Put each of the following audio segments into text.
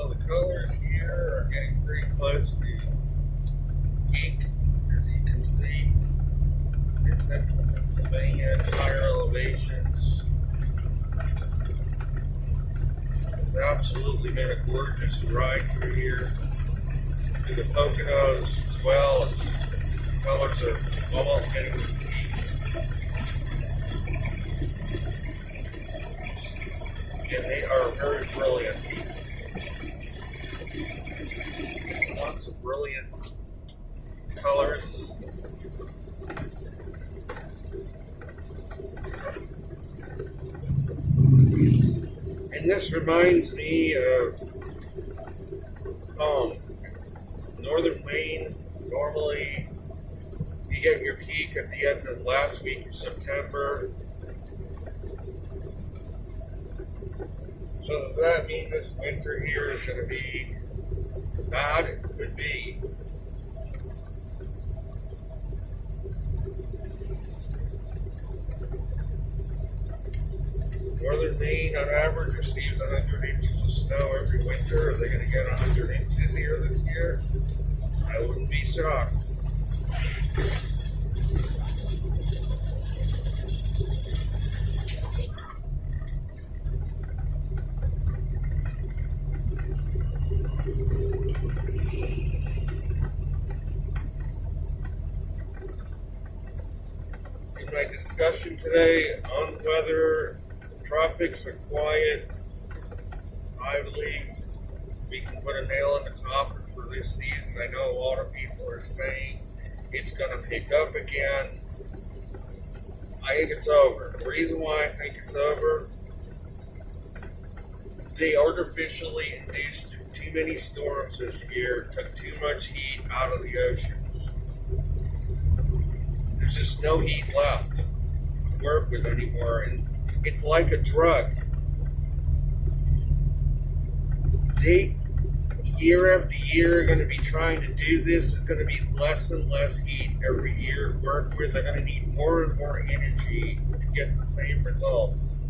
So the colors here are getting pretty close to peak, as you can see, in central Pennsylvania at higher elevations. It's absolutely been a gorgeous ride through here. Through the Poconos as well. The colors are almost getting to peak. And they are very brilliant. Lots of brilliant colors. And this reminds me of home. Northern Maine, normally you get your peak at the end of last week of September. So does that mean this winter here is going to be bad? It could be. Northern Maine, on average, receives 100 inches of snow every winter. Are they going to get 100 inches here this year? I wouldn't be shocked. In my discussion today on whether tropics are quiet, I believe we can put a nail in the coffin for this season. I know a lot of people are saying it's going to pick up again. I think it's over. The reason why I think it's over, they artificially induced too many storms this year, took too much heat out of the oceans. There's just no heat left to work with anymore, and it's like a drug. They, year after year, are going to be trying to do this. There's going to be less and less heat every year to work with. They're going to need more and more energy to get the same results.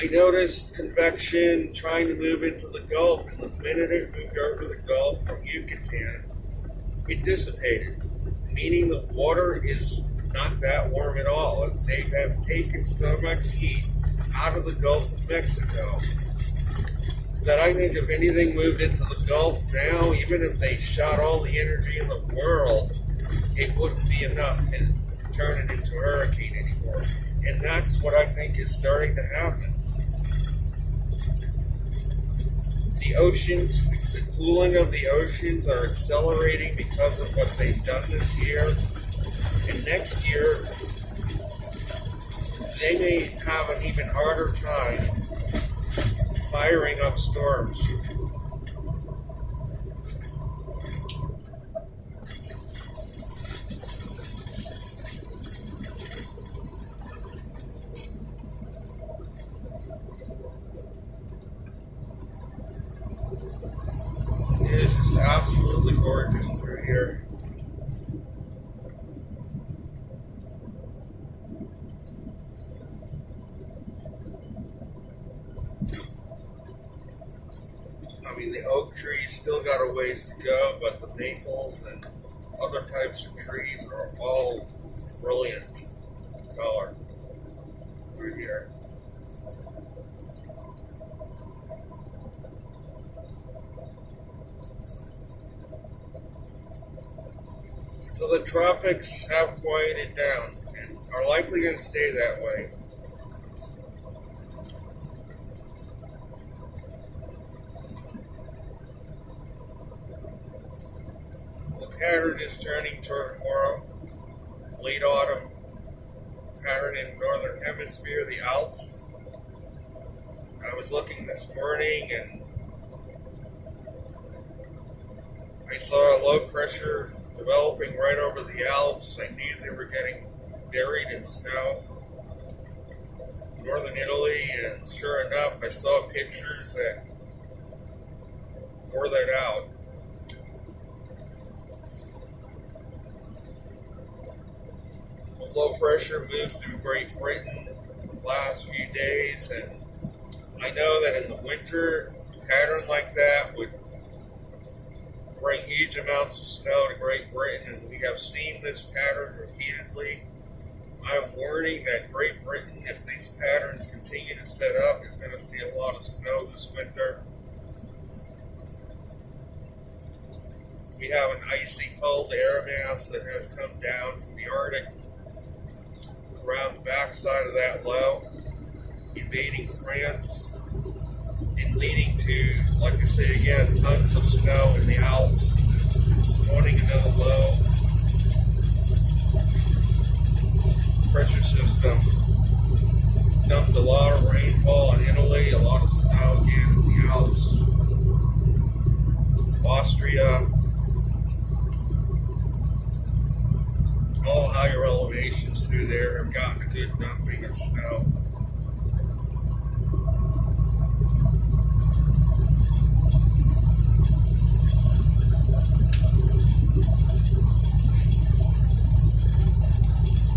I noticed convection trying to move into the Gulf, and the minute it moved over the Gulf from Yucatan, it dissipated, meaning the water is not that warm at all. They have taken so much heat out of the Gulf of Mexico that I think if anything moved into the Gulf now, even if they shot all the energy in the world, it wouldn't be enough to turn it into a hurricane anymore. And that's what I think is starting to happen. The oceans, the cooling of the oceans are accelerating because of what they've done this year. And next year, they may have an even harder time firing up storms. It is just absolutely gorgeous through here. I mean, the oak trees still got a ways to go, but the maples and other types of trees are all brilliant in color through here. So the tropics have quieted down and are likely going to stay that way. The pattern is turning toward more late autumn pattern in northern hemisphere, the Alps. I was looking this morning and I saw a low pressure developing right over the Alps. I knew they were getting buried in snow. Northern Italy, and sure enough, I saw pictures that bore that out. low pressure moved through Great Britain last few days, and I know that in the winter, a pattern like that would bring huge amounts of snow to Great Britain, and we have seen this pattern repeatedly. I'm warning that Great Britain, if these patterns continue to set up, is going to see a lot of snow this winter. We have an icy cold air mass that has come down from the Arctic around the backside of that low, invading France and leading to, like I say again, tons of snow in the Alps, spawning another low. Pressure system dumped a lot of rainfall in Italy, a lot of snow again in the Alps. Austria, all higher elevations through there have gotten a good dumping of snow.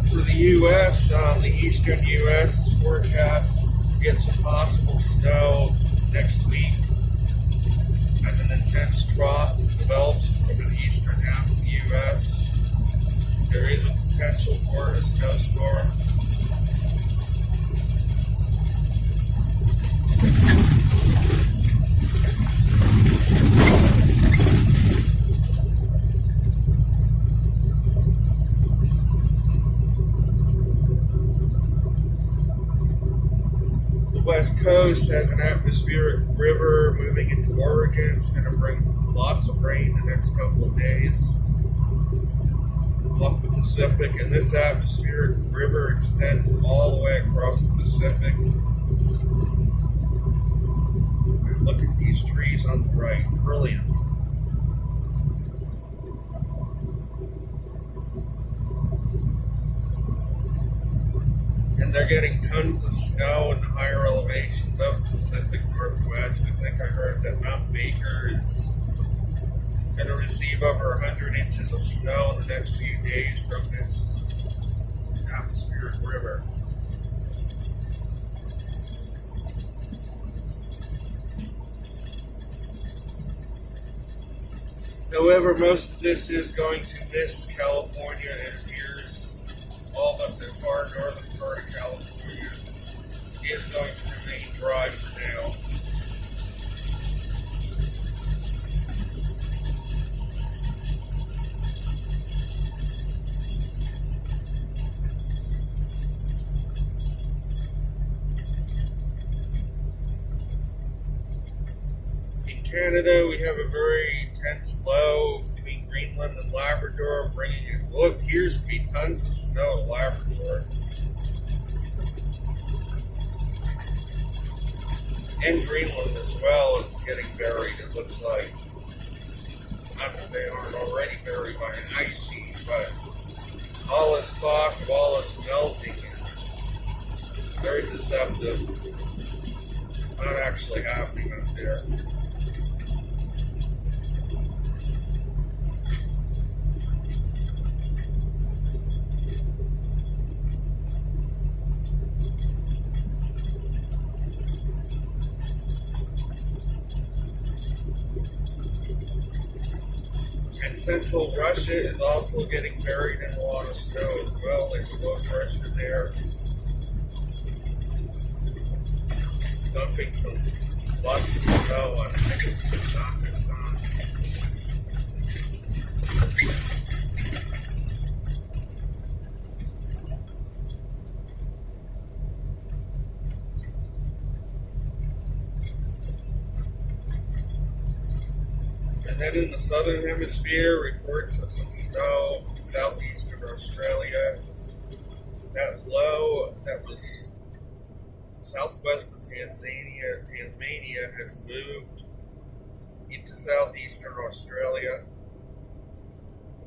For the U.S., the eastern U.S. is forecast to get some possible snow next week as an intense trough develops over the eastern half of the U.S. There is a potential for a snowstorm. The West Coast has an atmospheric river moving into Oregon. It's going to bring lots of rain the next couple of days off the Pacific, and this atmospheric river extends all the way across the Pacific. Look at these trees on the right, brilliant. And they're getting tons of snow in the higher elevations of the Pacific Northwest. I think I heard that Mount Baker is going to receive over 100 inches of snow in the next few days from this atmospheric river. However, most of this is going to miss California. It appears all but the far northern part of California is going to remain dry for now. Canada, we have a very intense low between Greenland and Labrador, bringing it, well, it appears to be tons of snow in Labrador. And Greenland as well is getting buried, it looks like. Not that they aren't already buried by an ice sheet, but all this talk of all this melting is very deceptive. It's not actually happening up there. Central Russia is also getting buried in a lot of snow as well. There's low pressure there. Dumping lots of snow on, I think it's Kazakhstan. And then in the southern hemisphere, reports of some snow in southeastern Australia. That low that was southwest of Tasmania has moved into southeastern Australia.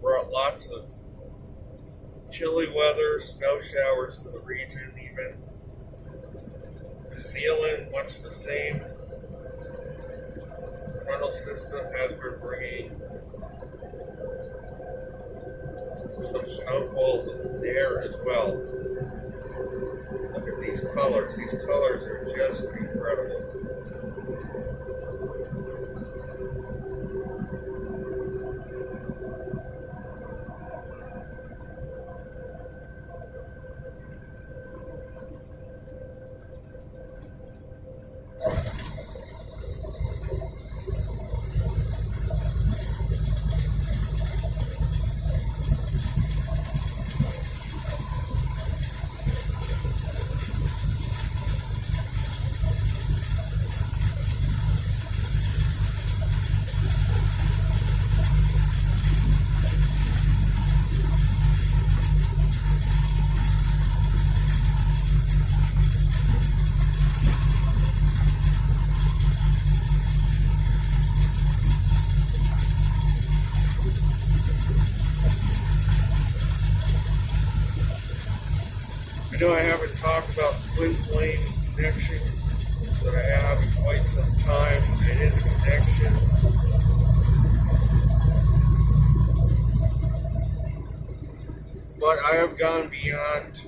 Brought lots of chilly weather, snow showers to the region even. New Zealand, much the same. Frontal system has been bringing some of snowfall there as well. Look at these colors. These colors are just incredible. I know I haven't talked about twin flame connection that I have in quite some time. It is a connection. But I have gone beyond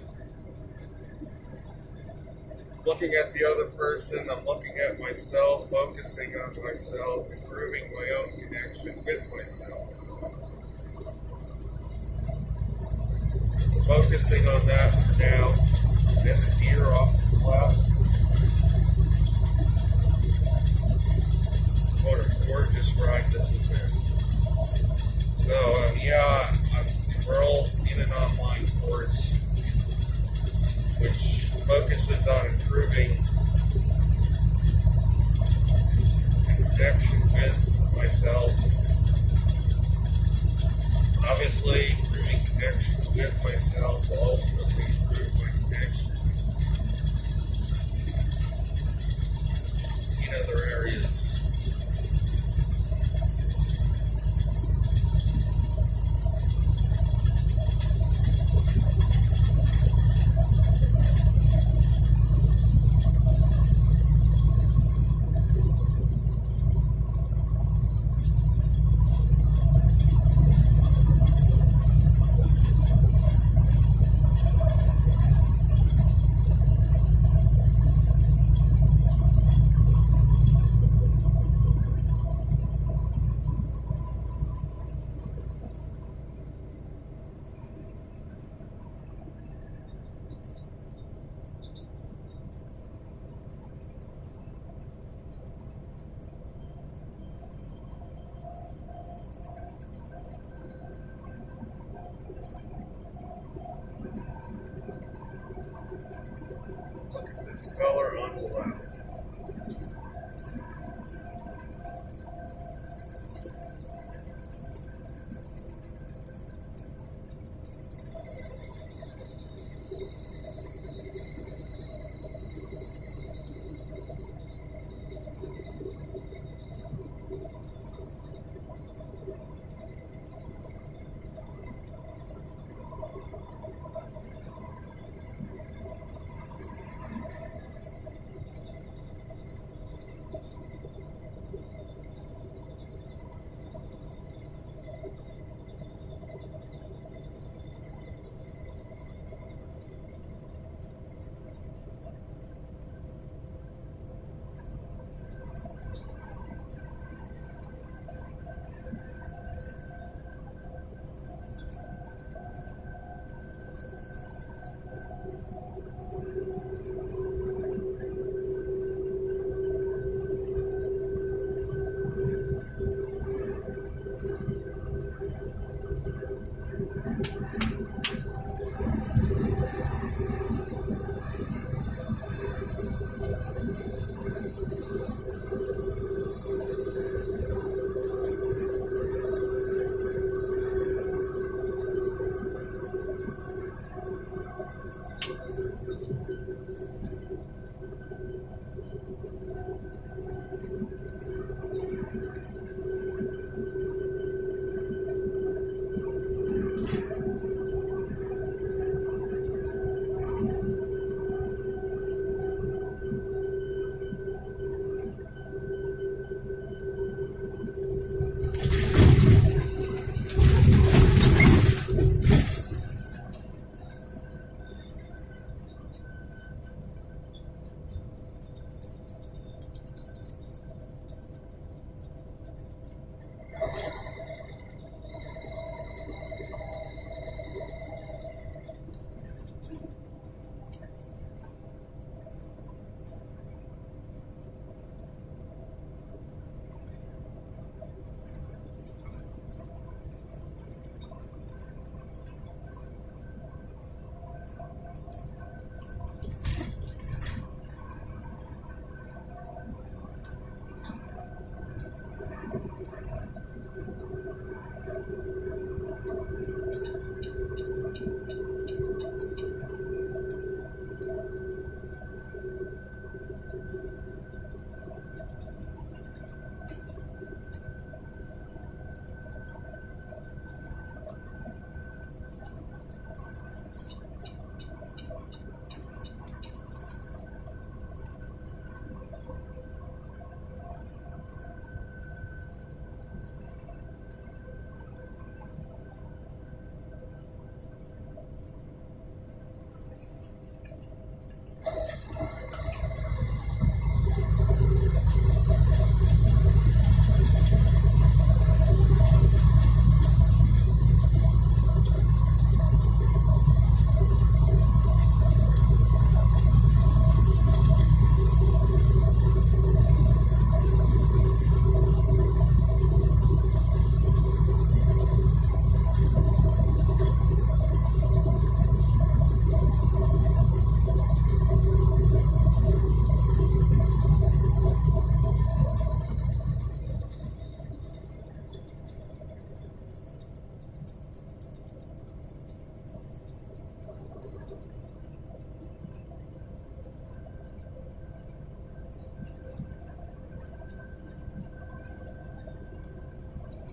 looking at the other person. I'm looking at myself, focusing on myself, improving my own connection with myself. Focusing on that for now. There's a deer off to the left. What a gorgeous ride this has been. So, yeah, I'm enrolled in an online course which focuses on improving connection with myself. Obviously, improving connection with myself will ultimately improve my connection in other areas. Look at this color on the left.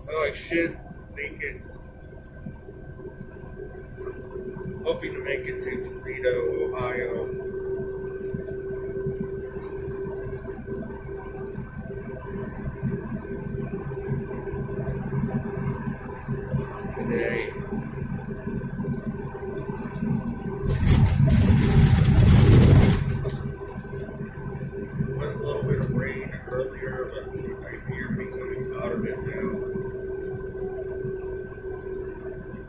So I should make it, hoping to make it to Toledo, Ohio. Today. Was a little bit of rain earlier, but I appear to be coming out of it now.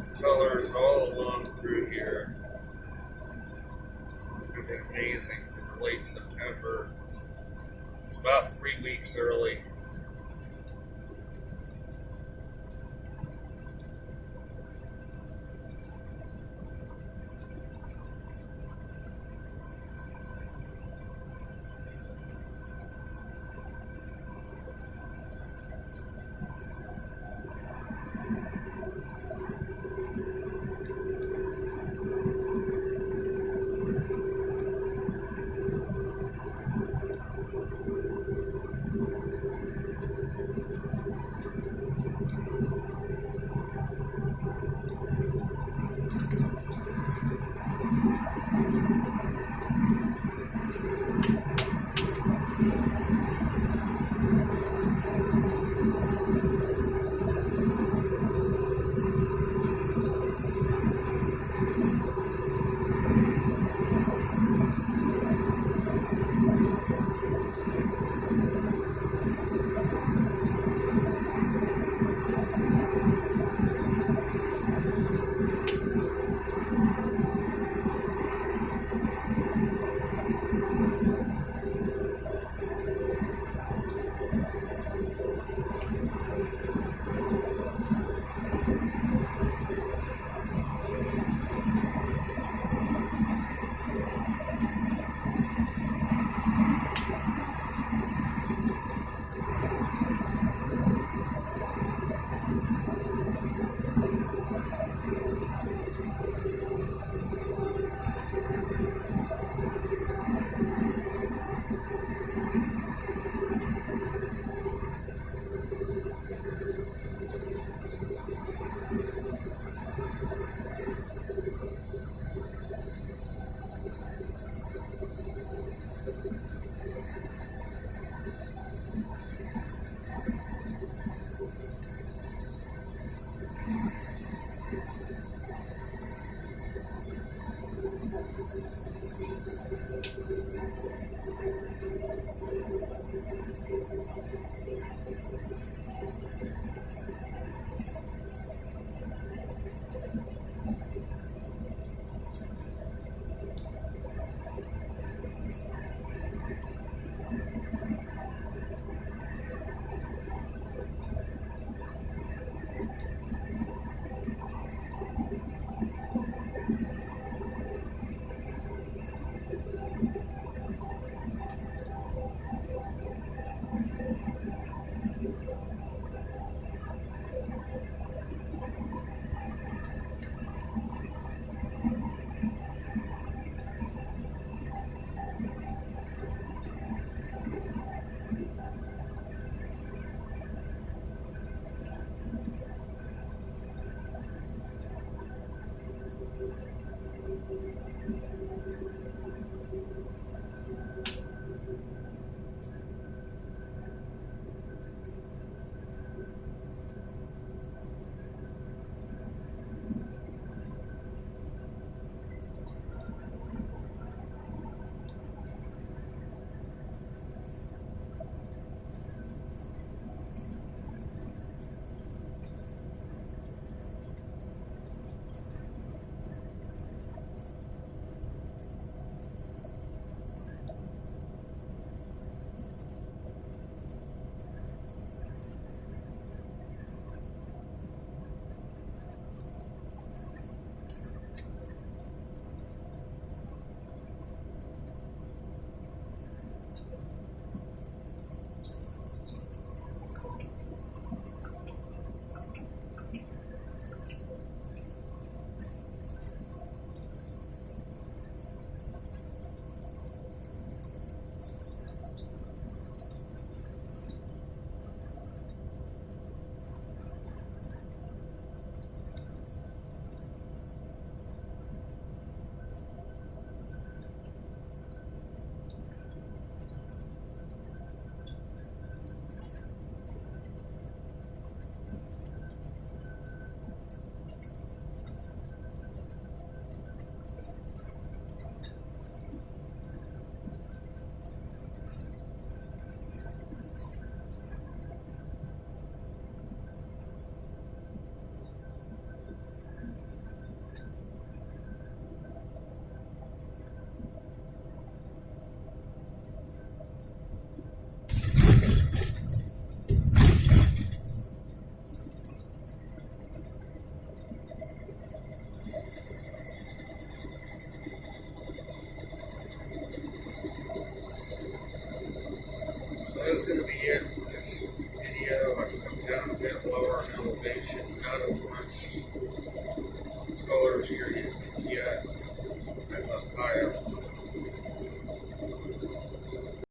The colors all along through here have been amazing for late September. It's about 3 weeks early. as much color as you're using. Yeah.